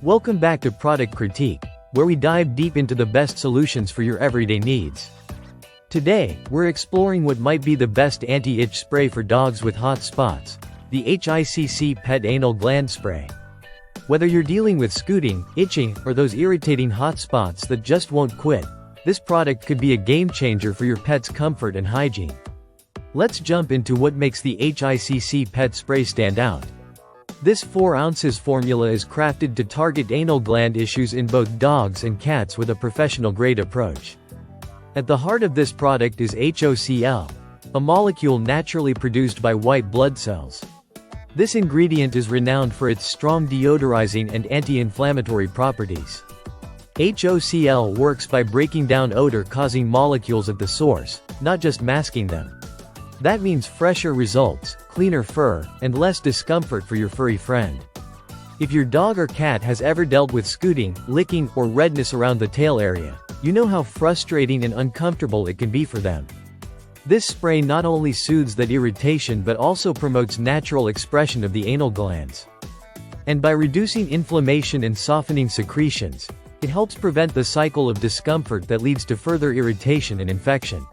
Welcome back to Product Critique, where we dive deep into the best solutions for your everyday needs. Today, we're exploring what might be the best anti-itch spray for dogs with hot spots, the HICC Pet Anal Gland Spray. Whether you're dealing with scooting, itching, or those irritating hot spots that just won't quit, this product could be a game changer for your pet's comfort and hygiene. Let's jump into what makes the HICC Pet Spray stand out. This 4 ounces formula is crafted to target anal gland issues in both dogs and cats with a professional-grade approach. At the heart of this product is HOCl, a molecule naturally produced by white blood cells. This ingredient is renowned for its strong deodorizing and anti-inflammatory properties. HOCl works by breaking down odor-causing molecules at the source, not just masking them. That means fresher results, cleaner fur, and less discomfort for your furry friend. If your dog or cat has ever dealt with scooting, licking, or redness around the tail area, you know how frustrating and uncomfortable it can be for them. This spray not only soothes that irritation but also promotes natural expression of the anal glands. And by reducing inflammation and softening secretions, it helps prevent the cycle of discomfort that leads to further irritation and infection.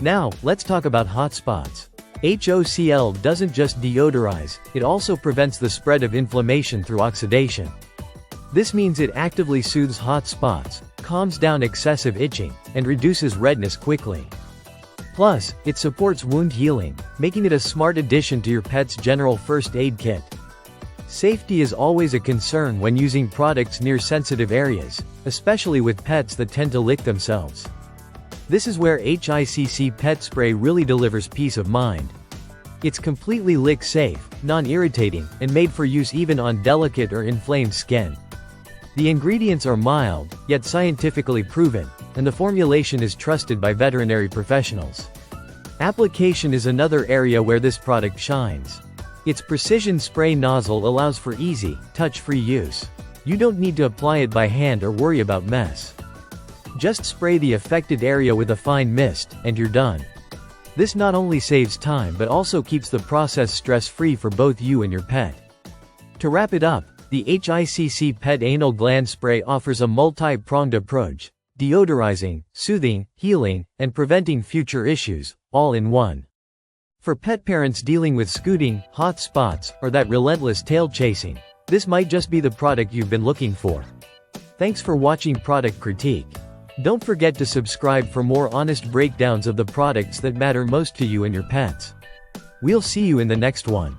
Now, let's talk about hot spots. HOCl doesn't just deodorize, it also prevents the spread of inflammation through oxidation. This means it actively soothes hot spots, calms down excessive itching, and reduces redness quickly. Plus, it supports wound healing, making it a smart addition to your pet's general first aid kit. Safety is always a concern when using products near sensitive areas, especially with pets that tend to lick themselves. This is where HICC Pet Spray really delivers peace of mind. It's completely lick-safe, non-irritating, and made for use even on delicate or inflamed skin. The ingredients are mild, yet scientifically proven, and the formulation is trusted by veterinary professionals. Application is another area where this product shines. Its precision spray nozzle allows for easy, touch-free use. You don't need to apply it by hand or worry about mess. Just spray the affected area with a fine mist, and you're done. This not only saves time but also keeps the process stress-free for both you and your pet. To wrap it up, the HICC Pet Anal Gland Spray offers a multi-pronged approach, deodorizing, soothing, healing, and preventing future issues, all in one. For pet parents dealing with scooting, hot spots, or that relentless tail chasing, this might just be the product you've been looking for. Thanks for watching Product Critique. Don't forget to subscribe for more honest breakdowns of the products that matter most to you and your pets. We'll see you in the next one.